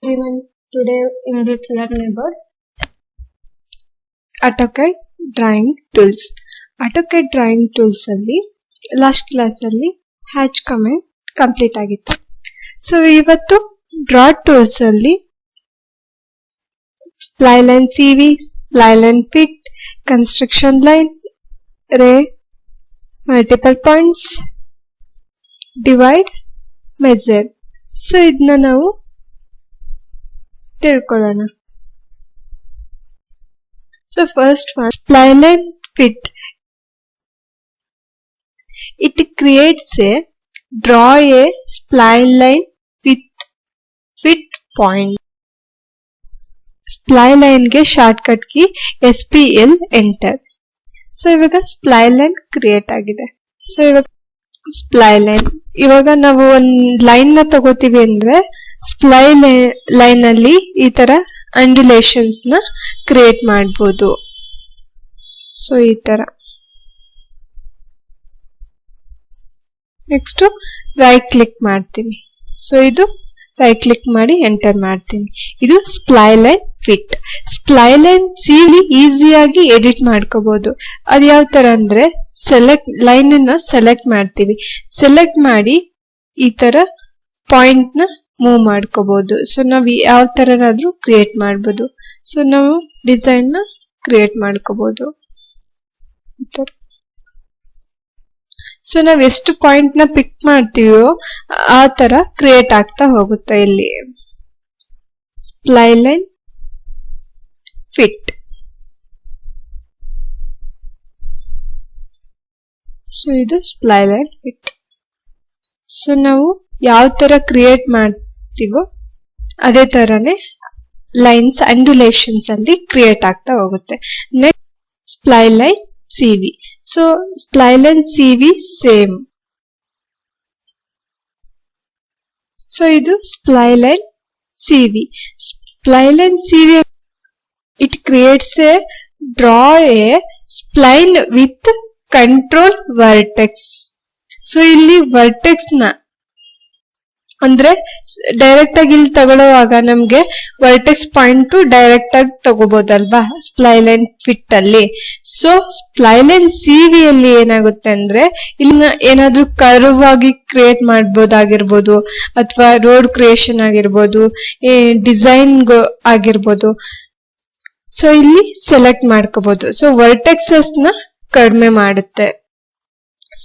Today in this learn about AutoCAD drawing tools. AutoCAD drawing tools ಅಲ್ಲಿ last class ಅಲ್ಲಿ hatch command complete ಆಗಿತ್ತು. So ಇವತ್ತು draw tools ಅಲ್ಲಿ spline CV, spline fit, construction line, ray, multiple points, divide, measure. So ಇದನ್ನ ನಾವು ತಿಳ್ಕೊಳ್ಳೋಣ. So first one, spline line fit. It creates draw a spline line with fit point. Spline line ಗೆ shortcut key SPL enter. So ಇವಾಗ spline line create ಆಗಿದೆ. So ಇವಾಗ spline line, ಇವಾಗ ನಾವು ಒಂದ್ ಲೈನ್ ನ ತಗೋತೀವಿ ಅಂದ್ರೆ ಸ್ಪ್ಲೈನ್ ಲೈನ್ ಅಲ್ಲಿ ಈ ತರ ಅಂಡ್ಯುಲೇಷನ್ಸ್ ನ ಕ್ರಿಯೇಟ್ ಮಾಡಬಹುದು. ಸೊ ಈ ತರ. ನೆಕ್ಸ್ಟ್ ರೈಟ್ ಕ್ಲಿಕ್ ಮಾಡ್ತೀನಿ. ಸೊ ಇದು ರೈಟ್ ಕ್ಲಿಕ್ ಮಾಡಿ ಎಂಟರ್ ಮಾಡ್ತೀನಿ. ಇದು spline line fit. Spline line CV ಈಸಿಯಾಗಿ ಎಡಿಟ್ ಮಾಡ್ಕೋಬಹುದು. ಅದು ಯಾವ ತರ ಅಂದ್ರೆ ಲೈನ್ ಅನ್ನ ಸೆಲೆಕ್ಟ್ ಮಾಡ್ತೀವಿ. ಸೆಲೆಕ್ಟ್ ಮಾಡಿ ಈ ತರ ಪಾಯಿಂಟ್ ನ ಮೂವ್ ಮಾಡ್ಕೋಬಹುದು. ಸೊ ನಾವ್ ಯಾವ ತರನಾದ್ರೂ ಕ್ರಿಯೇಟ್ ಮಾಡಬಹುದು. ಸೊ ನಾವು ಡಿಸೈನ್ ನ ಕ್ರಿಯೇಟ್ ಮಾಡ್ಕೋಬಹುದು. ಸೊ ನಾವ್ ಎಷ್ಟು ಪಾಯಿಂಟ್ ನ ಪಿಕ್ ಮಾಡ್ತೀವೋ ಆ ತರ ಕ್ರಿಯೇಟ್ ಆಗ್ತಾ ಹೋಗುತ್ತೆ. ಇಲ್ಲಿ ಸ್ಪ್ಲೈನ್ ಲೈನ್ ಫಿಟ್. ಸೊ ಇದು ಸ್ಪ್ಲೈನ್ ಲೈನ್ ಫಿಟ್. ಸೊ ನಾವು ಯಾವ ತರ ಕ್ರಿಯೇಟ್ ಮಾಡ್ತೀವೋ ಅದೇ ತರನೇ ಲೈನ್ಸ್ ಅಂಡ್ಯುಲೇಷನ್ಸ್ ಅಲ್ಲಿ ಕ್ರಿಯೇಟ್ ಆಗ್ತಾ ಹೋಗುತ್ತೆ. Next spline line CV. So spline line CV same. So ಇದು spline line CV. Spline line CV it creates a draw a spline with control vertex. So ಇಲ್ಲಿ ವರ್ಟೆಕ್ಸ್ ನ ಅಂದ್ರೆ ಡೈರೆಕ್ಟ್ ಆಗಿ ಇಲ್ಲಿ ತಗೊಳ್ಳುವಾಗ ನಮ್ಗೆ ವರ್ಟೆಕ್ಸ್ ಪಾಯಿಂಟ್ ಡೈರೆಕ್ಟ್ ಆಗಿ ತಗೋಬಹುದಲ್ವಾ spline line fit ಅಲ್ಲಿ. ಸೊ ಸ್ಪ್ಲೈನ್ ಲೈನ್ CV ಅಲ್ಲಿ ಏನಾಗುತ್ತೆ ಅಂದ್ರೆ ಇಲ್ಲಿ ಏನಾದ್ರೂ ಕರ್ವ್ ಆಗಿ ಕ್ರಿಯೇಟ್ ಮಾಡಬಹುದಾಗಿರ್ಬೋದು, ಅಥವಾ ರೋಡ್ ಕ್ರಿಯೇಷನ್ ಆಗಿರ್ಬೋದು, ಡಿಸೈನ್ ಆಗಿರ್ಬೋದು. ಸೊ ಇಲ್ಲಿ ಸೆಲೆಕ್ಟ್ ಮಾಡ್ಕೋಬಹುದು. ಸೊ ವರ್ಟೆಕ್ಸಸ್ ನ ಕಡಿಮೆ ಮಾಡುತ್ತೆ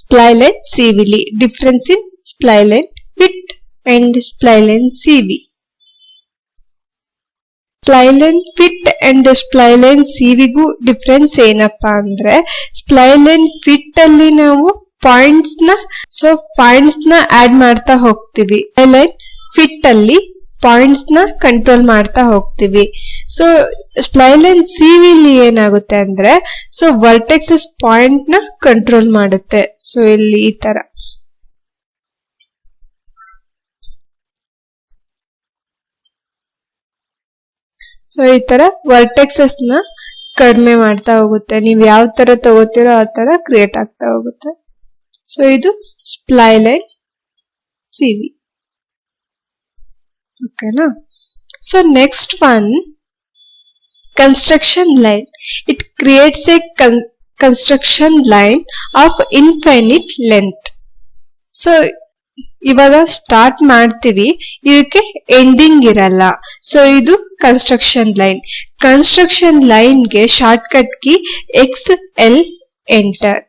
ಸ್ಪ್ಲೈನ್ ಲೈನ್ CV ಲಿ. Difference in spline line fit and spline line CV. Spline line fit and spline line CV ಗೂ ಡಿಫರೆನ್ಸ್ ಏನಪ್ಪಾ ಅಂದ್ರೆ ಸ್ಪ್ಲೈನ್ ಲೈನ್ ಫಿಟ್ ಅಲ್ಲಿ ನಾವು ಪಾಯಿಂಟ್ಸ್ ನ ಆಡ್ ಮಾಡ್ತಾ ಹೋಗ್ತೀವಿ. ಸ್ಪ್ಲೈನ್ ಲೈನ್ ಫಿಟ್ ಅಲ್ಲಿ ಪಾಯಿಂಟ್ಸ್ ನ ಕಂಟ್ರೋಲ್ ಮಾಡ್ತಾ ಹೋಗ್ತೀವಿ. ಸೊ ಸ್ಪ್ಲೈನ್ ಲೈನ್ CV ಲಿ ಏನಾಗುತ್ತೆ ಅಂದ್ರೆ ಸೊ ವರ್ಟೆಕ್ಸಸ್ ಪಾಯಿಂಟ್ ನ ಕಂಟ್ರೋಲ್ ಮಾಡುತ್ತೆ. ಸೊ ಇಲ್ಲಿ ಈ ತರ. ಸೊ ಈ ತರ ವರ್ಟೆಕ್ಸಸ್ ನ ಕಡಿಮೆ ಮಾಡ್ತಾ ಹೋಗುತ್ತೆ. ನೀವ್ ಯಾವ ತರ ತಗೋತೀರೋ ಆ ತರ ಕ್ರಿಯೇಟ್ ಆಗ್ತಾ ಹೋಗುತ್ತೆ. ಸೊ ಇದು ಸ್ಪ್ಲೈನ್ ಲೈನ್ CV. ಓಕೆನಾ? So next one, construction line. It creates A construction line of infinite length. So ಇವಾಗ ಸ್ಟಾರ್ಟ್ ಮಾಡ್ತೀವಿ, ಇದಕ್ಕೆ ಎಂಡಿಂಗ್ ಇರಲ್ಲ. ಸೊ ಇದು ಕನ್ಸ್ಟ್ರಕ್ಷನ್ ಲೈನ್. ಕನ್ಸ್ಟ್ರಕ್ಷನ್ ಲೈನ್ ಗೆ shortcut key XL enter.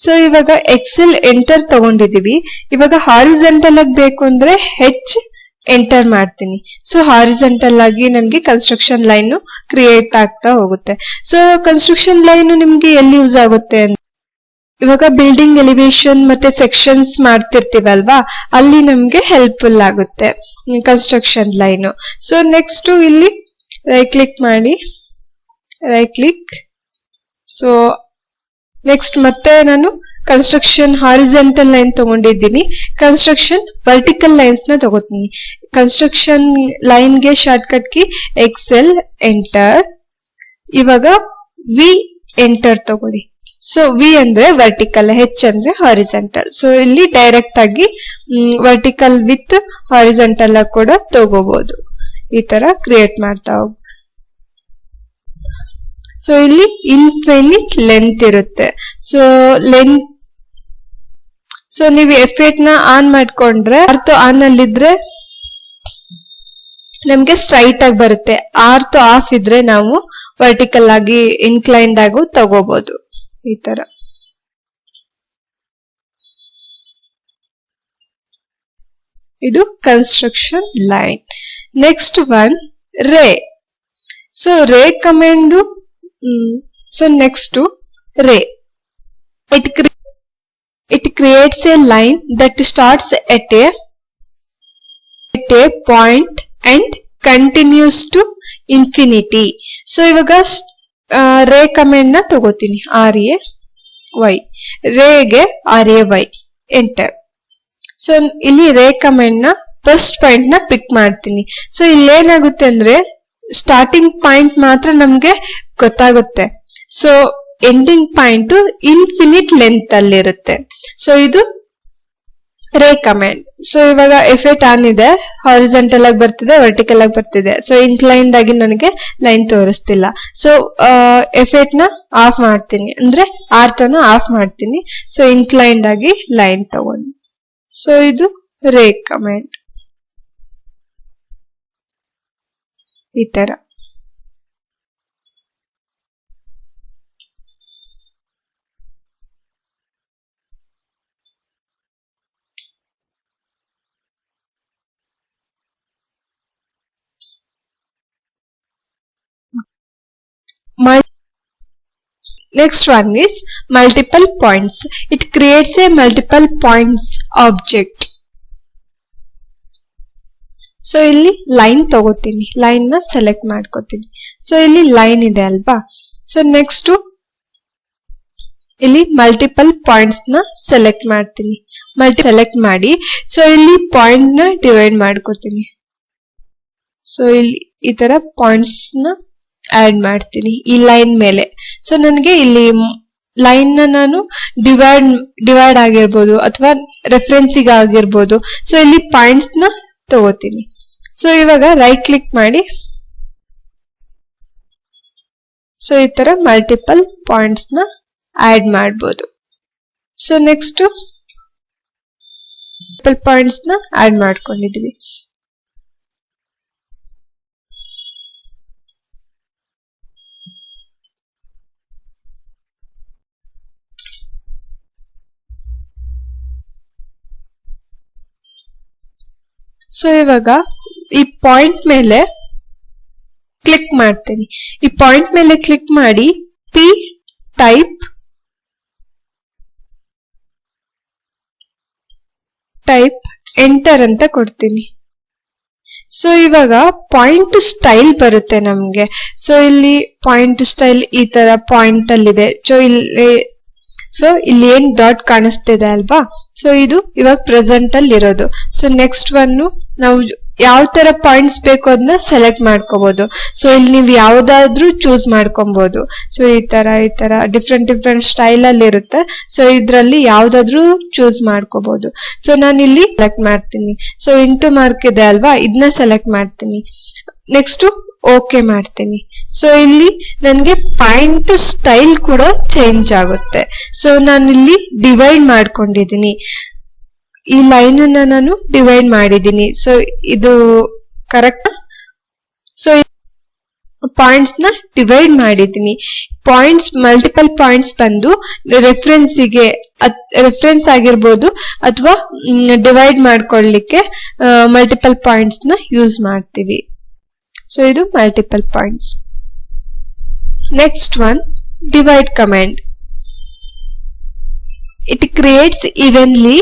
So ಇವಾಗ XL ಎಂಟರ್ ತಗೊಂಡಿದೀವಿ. ಇವಾಗ horizontal ಆಗಿ ಬೇಕು ಅಂದ್ರೆ H ಎಂಟರ್ ಮಾಡ್ತೀನಿ. ಸೊ ಹಾರಿಜಾಂಟಲ್ ಆಗಿ ನನ್ಗೆ ಕನ್ಸ್ಟ್ರಕ್ಷನ್ ಲೈನ್ ಕ್ರಿಯೇಟ್ ಆಗ್ತಾ ಹೋಗುತ್ತೆ. ಸೊ ಕನ್ಸ್ಟ್ರಕ್ಷನ್ ಲೈನ್ ನಿಮ್ಗೆ ಎಲ್ಲಿ ಯೂಸ್ ಆಗುತ್ತೆ ಅಂದ್ರೆ ಇವಾಗ ಬಿಲ್ಡಿಂಗ್ ಎಲಿವೇಶನ್ ಮತ್ತೆ ಸೆಕ್ಷನ್ಸ್ ಮಾಡ್ತಿರ್ತೀವಲ್ವಾ, ಅಲ್ಲಿ ನಮ್ಗೆ ಹೆಲ್ಪ್ಫುಲ್ ಆಗುತ್ತೆ ಕನ್ಸ್ಟ್ರಕ್ಷನ್ ಲೈನ್. ಸೊ ನೆಕ್ಸ್ಟ್ ಇಲ್ಲಿ ರೈಟ್ ಕ್ಲಿಕ್ ಮಾಡಿ, ರೈಟ್ ಕ್ಲಿಕ್. ಸೊ ನೆಕ್ಸ್ಟ್ ಮತ್ತೆ ನಾನು ಕನ್ಸ್ಟ್ರಕ್ಷನ್ ಹಾರಿಜಾಂಟಲ್ ಲೈನ್ ತಗೊಂಡಿದ್ದೀನಿ. ಕನ್ಸ್ಟ್ರಕ್ಷನ್ ವರ್ಟಿಕಲ್ ಲೈನ್ಸ್ ನ ತಗೋತೀನಿ. ಕನ್ಸ್ಟ್ರಕ್ಷನ್ ಲೈನ್ ಗೆ ಶಾರ್ಟ್ಕಟ್ ಕೀ XL ಎಂಟರ್. ಇವಾಗ V ಎಂಟರ್ ತಗೊಳ್ಳಿ. ಸೊ ವಿ ಅಂದ್ರೆ ವರ್ಟಿಕಲ್, ಹೆಚ್ ಅಂದ್ರೆ ಹಾರಿಜಾಂಟಲ್. ಸೊ ಇಲ್ಲಿ ಡೈರೆಕ್ಟ್ ಆಗಿ ವರ್ಟಿಕಲ್ ವಿತ್ ಹಾರಿಜಾಂಟಲ್ ಕೂಡ ತಗೋಬಹುದು. ಈ ತರ ಕ್ರಿಯೇಟ್ ಮಾಡ್ತಾ ಹೋಗಿ. ಸೊ ಇಲ್ಲಿ ಇನ್ಫಿನಿಟ್ ಲೆಂತ್ ಇರುತ್ತೆ. ಸೊ ಲೆಂತ್ ಸೊ ನೀವು F8 ನ ಆನ್ ಮಾಡ್ಕೊಂಡ್ರೆ ಆರ್ತ್ ಆನ್ ಅಲ್ಲಿದ್ರೆ ನಮ್ಗೆ ಸ್ಟ್ರೈಟ್ ಆಗಿ ಬರುತ್ತೆ. ಆರ್ತ್ ಆಫ್ ಇದ್ರೆ ನಾವು ವರ್ಟಿಕಲ್ ಆಗಿ ಇನ್ಕ್ಲೈನ್ಡ್ ಆಗು ತಗೋಬಹುದು. ಈ ತರ ಇದು ಕನ್ಸ್ಟ್ರಕ್ಷನ್ ಲೈನ್. ನೆಕ್ಸ್ಟ್ ಒನ್ ರೇ. ಸೊ ರೇ ಕಮಾಂಡ್. ಸೊ ನೆಕ್ಸ್ಟ್ ರೇ. It creates a line that starts at a point and continues to infinity. So ಇವಾಗ ರೇ ಕಮೆಂಡ್ ನ ತಗೋತೀನಿ. RAY ರೇಗೆ RAY enter. ಸೊ ಇಲ್ಲಿ ರೇ ಕಮೆಂಡ್ ನ ಫಸ್ಟ್ ಪಾಯಿಂಟ್ ನ ಪಿಕ್ ಮಾಡ್ತೀನಿ. ಸೊ ಇಲ್ಲೇನಾಗುತ್ತೆ ಅಂದ್ರೆ ಸ್ಟಾರ್ಟಿಂಗ್ ಪಾಯಿಂಟ್ ಮಾತ್ರ ನಮ್ಗೆ ಗೊತ್ತಾಗುತ್ತೆ. So ending point infinite length ಅಲ್ಲಿರುತ್ತೆ. ಸೊ ಇದು ರೇ ಕಮಾಂಡ್. ಸೊ ಇವಾಗ F8 ಆನ್ ಇದೆ, ಹಾರಿಜಾಂಟಲ್ ಆಗಿ ಬರ್ತಿದೆ, ವರ್ಟಿಕಲ್ ಆಗಿ ಬರ್ತಿದೆ. ಸೊ ಇನ್ಕ್ಲೈನ್ಡ್ ಆಗಿ ನನಗೆ ಲೈನ್ ತೋರಿಸ್ತಿಲ್ಲ. ಸೊ F8 ನ ಆಫ್ ಮಾಡ್ತೀನಿ, ಅಂದ್ರೆ ಆರ್ತ್ ನ ಆಫ್ ಮಾಡ್ತೀನಿ. ಸೊ ಇನ್ಕ್ಲೈನ್ಡ್ ಆಗಿ ಲೈನ್ ತಗೊಂಡು. ಸೊ ಇದು ರೇ ಕಮಾಂಡ್. ಈ ತರ Next one is multiple points. It creates a multiple points object. So ಇಲ್ಲಿ ಲೈನ್ ತಗೋತೀನಿ, ಲೈನ್ ನ ಸೆಲೆಕ್ಟ್ ಮಾಡ್ಕೋತೀನಿ. ಸೊ ಇಲ್ಲಿ ಲೈನ್ ಇದೆ ಅಲ್ವಾ. ಸೊ ನೆಕ್ಸ್ಟ್ ಇಲ್ಲಿ ಮಲ್ಟಿಪಲ್ ಪಾಯಿಂಟ್ಸ್ ನ ಸೆಲೆಕ್ಟ್ ಮಾಡ್ತೀನಿ. ಸೆಲೆಕ್ಟ್ ಮಾಡಿ ಸೊ ಇಲ್ಲಿ ಪಾಯಿಂಟ್ ನ ಡಿವೈಡ್ ಮಾಡ್ಕೋತೀನಿ. ಸೊ ಇಲ್ಲಿ ಈ ತರ ಪಾಯಿಂಟ್ಸ್ ನ ಆಡ್ ಮಾಡ್ತೀನಿ ಈ ಲೈನ್ ಮೇಲೆ. ಸೊ ನನಗೆ ಇಲ್ಲಿ ಲೈನ್ ನ ನಾನು ಡಿವೈಡ್ ಆಗಿರ್ಬೋದು ಅಥವಾ ರೆಫರೆನ್ಸಿಗೆ ಆಗಿರ್ಬೋದು. ಸೊ ಇಲ್ಲಿ ಪಾಯಿಂಟ್ಸ್ ನ ತಗೋತೀನಿ. ಸೊ ಇವಾಗ ರೈಟ್ ಕ್ಲಿಕ್ ಮಾಡಿ ಸೊ ಈ ತರ ಮಲ್ಟಿಪಲ್ ಪಾಯಿಂಟ್ಸ್ ನ ಆಡ್ ಮಾಡಬಹುದು. ಸೊ ನೆಕ್ಸ್ಟ್ ಮಲ್ಟಿಪಲ್ ಪಾಯಿಂಟ್ಸ್ ನ ಆಡ್ ಮಾಡ್ಕೊಂಡಿದೀವಿ. ಸೊ ಇವಾಗ ಈ ಪಾಯಿಂಟ್ ಮೇಲೆ ಕ್ಲಿಕ್ ಮಾಡ್ತೀನಿ. ಈ ಪಾಯಿಂಟ್ ಮೇಲೆ ಕ್ಲಿಕ್ ಮಾಡಿ ಪಿ ಟೈಪ್ ಎಂಟರ್ ಅಂತ ಕೊಡ್ತೀನಿ. ಸೊ ಇವಾಗ ಪಾಯಿಂಟ್ ಸ್ಟೈಲ್ ಬರುತ್ತೆ ನಮ್ಗೆ. ಸೊ ಇಲ್ಲಿ ಪಾಯಿಂಟ್ ಸ್ಟೈಲ್ ಈ ತರ ಪಾಯಿಂಟ್ ಅಲ್ಲಿದೆ. ಸೊ ಇಲ್ಲಿ ಏನ್ ಡಾಟ್ ಕಾಣಿಸ್ತಿದೆ ಅಲ್ವಾ. ಸೊ ಇದು ಇವಾಗ ಪ್ರೆಸೆಂಟ್ ಅಲ್ಲಿ ಇರೋದು. ಸೊ ನೆಕ್ಸ್ಟ್ ಒನ್ ನಾವು ಯಾವ ತರ ಪಾಯಿಂಟ್ಸ್ ಬೇಕು ಅದನ್ನ ಸೆಲೆಕ್ಟ್ ಮಾಡ್ಕೋಬಹುದು. ಸೊ ಇಲ್ಲಿ ನೀವು ಯಾವ್ದಾದ್ರೂ ಚೂಸ್ ಮಾಡ್ಕೊಬಹುದು. ಸೊ ಈ ತರ ಡಿಫ್ರೆಂಟ್ ಸ್ಟೈಲ್ ಅಲ್ಲಿ ಇರುತ್ತೆ. ಸೊ ಇದ್ರಲ್ಲಿ ಯಾವ್ದಾದ್ರೂ ಚೂಸ್ ಮಾಡ್ಕೋಬಹುದು. ಸೊ ನಾನು ಇಲ್ಲಿ ಸೆಲೆಕ್ಟ್ ಮಾಡ್ತೀನಿ. ಸೊ ಇಂಟು ಮಾರ್ಕ್ ಇದೆ ಅಲ್ವಾ, ಇದನ್ನ ಸೆಲೆಕ್ಟ್ ಮಾಡ್ತೀನಿ. ನೆಕ್ಸ್ಟ್ ಓಕೆ ಮಾಡ್ತೀನಿ. ಸೊ ಇಲ್ಲಿ ನನಗೆ ಪಾಯಿಂಟ್ ಸ್ಟೈಲ್ ಕೂಡ ಚೇಂಜ್ ಆಗುತ್ತೆ. ಸೊ ನಾನು ಇಲ್ಲಿ ಡಿವೈಡ್ ಮಾಡ್ಕೊಂಡಿದ್ದೀನಿ. ಈ ಲೈನ್ ಅನ್ನ ನಾನು ಡಿವೈಡ್ ಮಾಡಿದ್ದೀನಿ. ಸೊ ಇದು ಕರೆಕ್ಟ್. ಸೊ ಪಾಯಿಂಟ್ಸ್ ನ ಡಿವೈಡ್ ಮಾಡಿದ್ದೀನಿ. ಪಾಯಿಂಟ್ಸ್ ಮಲ್ಟಿಪಲ್ ಪಾಯಿಂಟ್ಸ್ ಬಂದು ರೆಫರೆನ್ಸ್ ಆಗಿರ್ಬೋದು ಅಥವಾ ಡಿವೈಡ್ ಮಾಡ್ಕೊಳ್ಳಿಕ್ಕೆ ಮಲ್ಟಿಪಲ್ ಪಾಯಿಂಟ್ಸ್ ನ ಯೂಸ್ ಮಾಡ್ತೀವಿ. ಸೊ ಇದು multiple points. Next one divide command. It creates evenly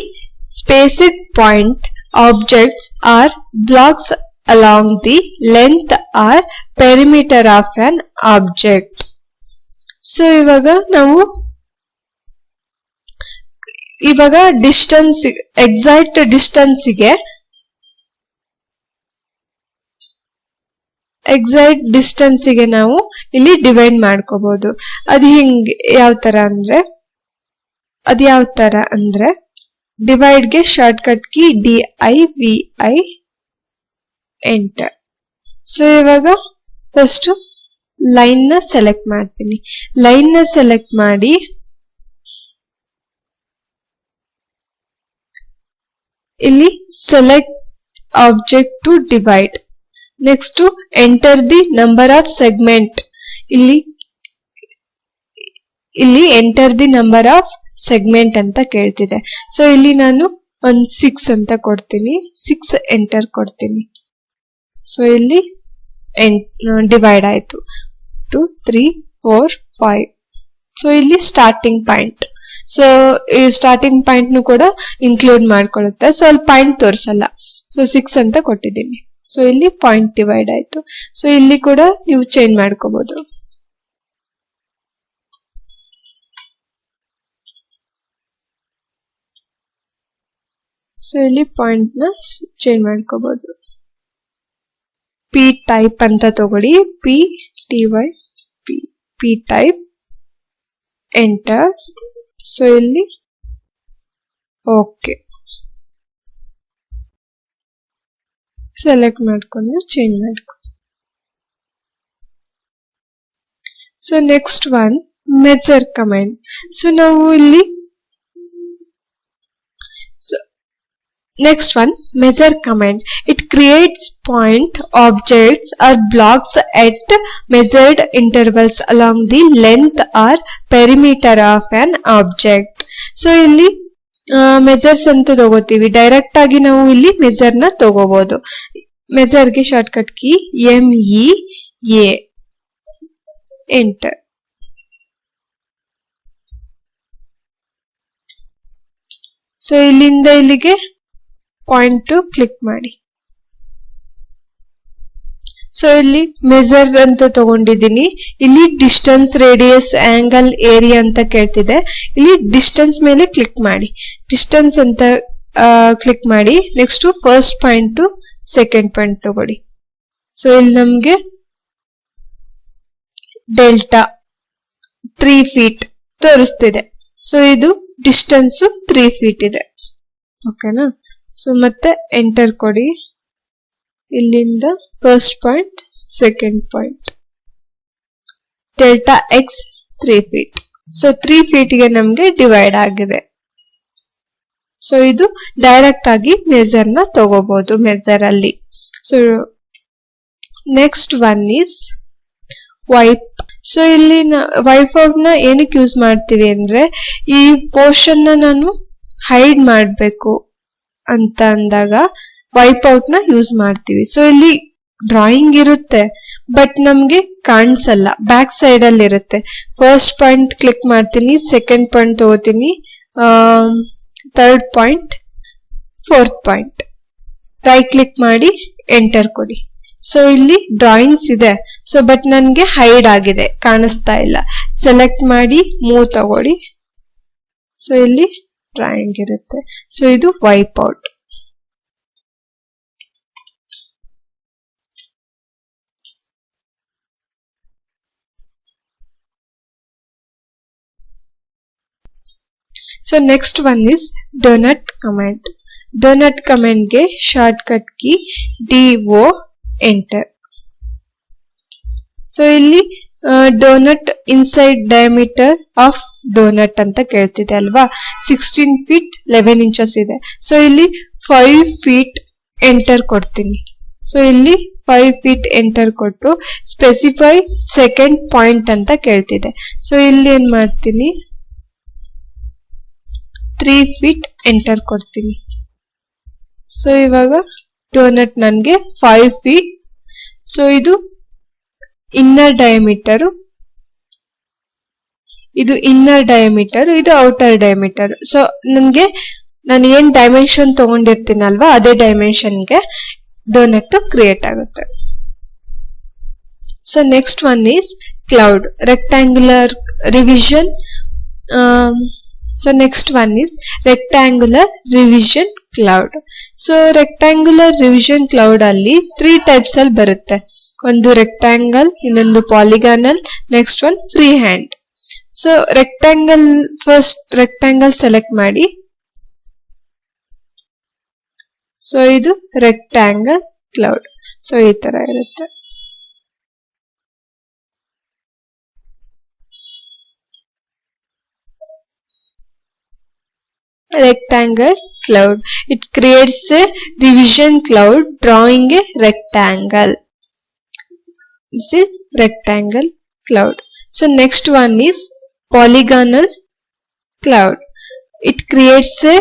spaced point objects or blocks along the length or perimeter of an object. So ಇವಾಗ distance exact ಡಿಸ್ಟೆನ್ಸಿಗೆ ನಾವು ಇಲ್ಲಿ divide ಮಾಡ್ಕೋಬಹುದು. ಅದು ಯಾವ ತರ ಅಂದ್ರೆ ಡಿವೈಡ್ ಗೆ shortcut key DIVI enter. So ಇವಾಗ ಫಸ್ಟ್ ಲೈನ್ ನ ಸೆಲೆಕ್ಟ್ ಮಾಡ್ತೀನಿ. ಲೈನ್ ನ ಸೆಲೆಕ್ಟ್ ಮಾಡಿ ಇಲ್ಲಿ select object to divide. Next enter the number of segment. ಇಲ್ಲಿ enter the number of segment ಅಂತ ಕೇಳ್ತಿದೆ. ಸೊ ಇಲ್ಲಿ ನಾನು ಒಂದು 6 ಅಂತ ಕೊಡ್ತೀನಿ. 6 ಎಂಟರ್ ಕೊಡ್ತೀನಿ. ಸೊ ಇಲ್ಲಿ ಡಿವೈಡ್ ಆಯ್ತು. 2 3 4 5. ಸೊ ಇಲ್ಲಿ ಸ್ಟಾರ್ಟಿಂಗ್ ಪಾಯಿಂಟ್. ಸೊ ಈ ಸ್ಟಾರ್ಟಿಂಗ್ ಪಾಯಿಂಟ್ ನು ಕೂಡ ಇನ್ಕ್ಲೂಡ್ ಮಾಡ್ಕೊಳ್ಳುತ್ತೆ. ಸೊ ಅಲ್ಲಿ ಪಾಯಿಂಟ್ ತೋರಿಸಲ್ಲ. ಸೊ 6 ಅಂತ ಕೊಟ್ಟಿದ್ದೀನಿ. ಸೊ ಇಲ್ಲಿ ಪಾಯಿಂಟ್ ಡಿವೈಡ್ ಆಯ್ತು. ಸೊ ಇಲ್ಲಿ ಕೂಡ ನೀವು ಚೇಂಜ್ ಮಾಡ್ಕೋಬಹುದು. ಸೊ ಇಲ್ಲಿ ಪಾಯಿಂಟ್ ನ ಚೇಂಜ್ ಮಾಡ್ಕೋಬಹುದು. ಪಿ ಟೈಪ್ ಅಂತ ತಗೊಳ್ಳಿ. P T Y P type enter. So ಇಲ್ಲಿ ಓಕೆ ಸೆಲೆಕ್ಟ್ ಮಾಡ್ಕೊಂಡು ಚೇಂಜ್ ಮಾಡ್ಕೊಂಡು. So next one measure command. So ನಾವು ಇಲ್ಲಿ next one measure command. It creates point objects or blocks at measured intervals along the length or perimeter of an object. So ಇಲ್ಲಿ measures ಅಂತ ತಗೋತೀವಿ. Direct ಆಗಿ ನಾವು ಇಲ್ಲಿ measure ನ ತಗೋಬಹುದು. ಮೆಜರ್ ಗೆ shortcut key MEA enter. So ಇಲ್ಲಿಂದ ಇಲ್ಲಿಗೆ ಪಾಯಿಂಟ್ ಕ್ಲಿಕ್ ಮಾಡಿ. ಸೊ ಇಲ್ಲಿ ಮೆಜರ್ ಅಂತ ತಗೊಂಡಿದ್ದೀನಿ. ಇಲ್ಲಿ ಡಿಸ್ಟೆನ್ಸ್, ರೇಡಿಯಸ್, ಆಂಗಲ್, ಏರಿಯಾ ಅಂತ ಕೇಳ್ತಿದೆ. ಇಲ್ಲಿ ಡಿಸ್ಟೆನ್ಸ್ ಮೇಲೆ ಕ್ಲಿಕ್ ಮಾಡಿ. ಡಿಸ್ಟೆನ್ಸ್ ಅಂತ ಕ್ಲಿಕ್ ಮಾಡಿ. Next first point to second point ತಗೊಳ್ಳಿ. ಸೊ ಇಲ್ಲಿ ನಮ್ಗೆ ಡೆಲ್ಟಾ 3 ಫೀಟ್ ತೋರಿಸ್ತಿದೆ. ಸೊ ಇದು ಡಿಸ್ಟೆನ್ಸ್ 3 ಫೀಟ್ ಇದೆ. ಓಕೆನಾ? ಸೊ ಮತ್ತೆ ಎಂಟರ್ ಕೊಡಿ. ಇಲ್ಲಿಂದ first point second point delta X 3 feet. So 3 ಫೀಟ್ಗೆ ನಮ್ಗೆ ಡಿವೈಡ್ ಆಗಿದೆ. ಸೊ ಇದು ಡೈರೆಕ್ಟ್ ಆಗಿ ಮೆಜರ್ ನ ತಗೋಬಹುದು ಮೆಜರ್ ಅಲ್ಲಿ. So next one is wipe. So ಇಲ್ಲಿ ವೈಪ್ ಔಟ್ ನ ಏನಕ್ಕೆ ಯೂಸ್ ಮಾಡ್ತೀವಿ ಅಂದ್ರೆ, ಈ ಪೋರ್ಷನ್ ನ ನಾನು ಹೈಡ್ ಮಾಡಬೇಕು ಅಂತ ಅಂದಾಗ ವೈಪ್ ಔಟ್ ನ ಯೂಸ್ ಮಾಡ್ತೀವಿ. ಸೊ ಇಲ್ಲಿ ಡ್ರಾಯಿಂಗ್ ಇರುತ್ತೆ ಬಟ್ ನಮ್ಗೆ ಕಾಣಿಸಲ್ಲ, ಬ್ಯಾಕ್ ಸೈಡ್ ಅಲ್ಲಿ ಇರುತ್ತೆ. ಫಸ್ಟ್ ಪಾಯಿಂಟ್ ಕ್ಲಿಕ್ ಮಾಡ್ತೀನಿ, ಸೆಕೆಂಡ್ ಪಾಯಿಂಟ್ ತಗೋತೀನಿ, third point, fourth point, right click ಮಾಡಿ ಎಂಟರ್ ಕೊಡಿ. ಸೊ ಇಲ್ಲಿ ಡ್ರಾಯಿಂಗ್ಸ್ ಇದೆ. ಸೊ ಬಟ್ ನನ್ಗೆ ಹೈಡ್ ಆಗಿದೆ, ಕಾಣಿಸ್ತಾ ಇಲ್ಲ. ಸೆಲೆಕ್ಟ್ ಮಾಡಿ ಮೂವ್ ತಗೊಳ್ಳಿ. ಸೊ ಇಲ್ಲಿ ಡ್ರಾಯಿಂಗ್ ಇರುತ್ತೆ. ಸೊ ಇದು wipeout. So next one is donut command. Donut command ಗೆ shortcut key DO enter. So ಇಲ್ಲಿ donut inside diameter of donut ಅಂತ ಕೇಳ್ತಿದೆ ಅಲ್ವಾ. 16 ಫೀಟ್ 11 ಇಂಚಸ್ ಇದೆ. ಸೊ ಇಲ್ಲಿ 5 ಫೀಟ್ ಎಂಟರ್ ಕೊಡ್ತೀನಿ. ಸೊ ಇಲ್ಲಿ 5 ಫೀಟ್ ಎಂಟರ್ ಕೊಟ್ಟು ಸ್ಪೆಸಿಫೈ ಸೆಕೆಂಡ್ ಪಾಯಿಂಟ್ ಅಂತ ಕೇಳ್ತಿದೆ. ಸೊ ಇಲ್ಲಿ ಏನ್ ಮಾಡ್ತೀನಿ, 3 ಫೀಟ್ ಎಂಟರ್ ಕೊಡ್ತೀನಿ. ಸೊ ಇವಾಗ ಡೋನಟ್ ನನ್ಗೆ 5 ಫೀಟ್. ಸೊ ಇದು ಇನ್ನರ್ ಡಯಾಮೀಟರ್, ಇದು ಇನ್ನರ್ ಡಯಾಮೀಟರ್, ಇದು ಔಟರ್ ಡಯಾಮೀಟರ್. ಸೊ ನಾನು ಏನ್ ಡೈಮೆನ್ಷನ್ ತಗೊಂಡಿರ್ತೀನಲ್ವಾ ಅದೇ ಡೈಮೆನ್ಷನ್ಗೆ ಡೋನಟ್ ಕ್ರಿಯೇಟ್ ಆಗುತ್ತೆ. So next one is cloud rectangular revision. So next one is rectangular revision cloud. So rectangular revision cloud ಅಲ್ಲಿ 3 types ಅಲ್ಲಿ ಬರುತ್ತೆ. ಒಂದು ರೆಕ್ಟ್ಯಾಂಗಲ್, ಇನ್ನೊಂದು polygonal, next one freehand. So rectangle, first rectangle select ಮಾಡಿ. So ಇದು rectangle cloud. So ಈ ತರ ಇರುತ್ತೆ. Rectangle cloud. It creates a revision cloud drawing a rectangle. This is rectangle cloud. So next one is polygonal cloud. It creates a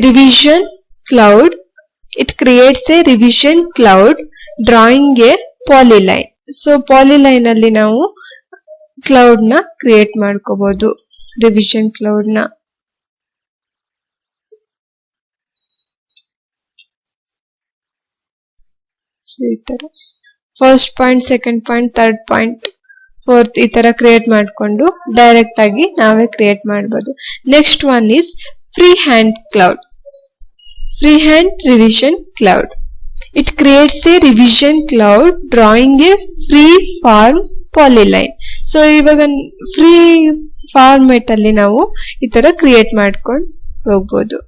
revision cloud. It creates a revision cloud drawing a polyline. So polyline ಅಲ್ಲಿ ನಾವು cloud ನ create ಮಾಡ್ಕೋಬಹುದು, revision cloud ನ. ಈ ತರ first point, second point, third point, fourth ಈ ತರ create ಮಾಡ್ಕೊಂಡು ಡೈರೆಕ್ಟ್ ಆಗಿ ನಾವೇ ಕ್ರಿಯೇಟ್ ಮಾಡಬಹುದು. Next one is freehand cloud. Freehand revision cloud. It creates a revision cloud drawing a free form polyline. So ಇವಾಗ free format ಅಲ್ಲಿ ನಾವು ಈ ತರ ಕ್ರಿಯೇಟ್ ಮಾಡ್ಕೊಂಡು ಹೋಗ್ಬೋದು.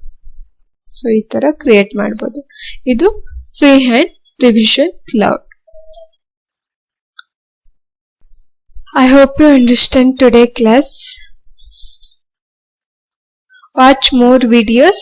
ಸೊ ಈ ತರ ಕ್ರಿಯೇಟ್ ಮಾಡಬಹುದು. ಇದು free hand revision cloud. I hope you understand today class. Watch more videos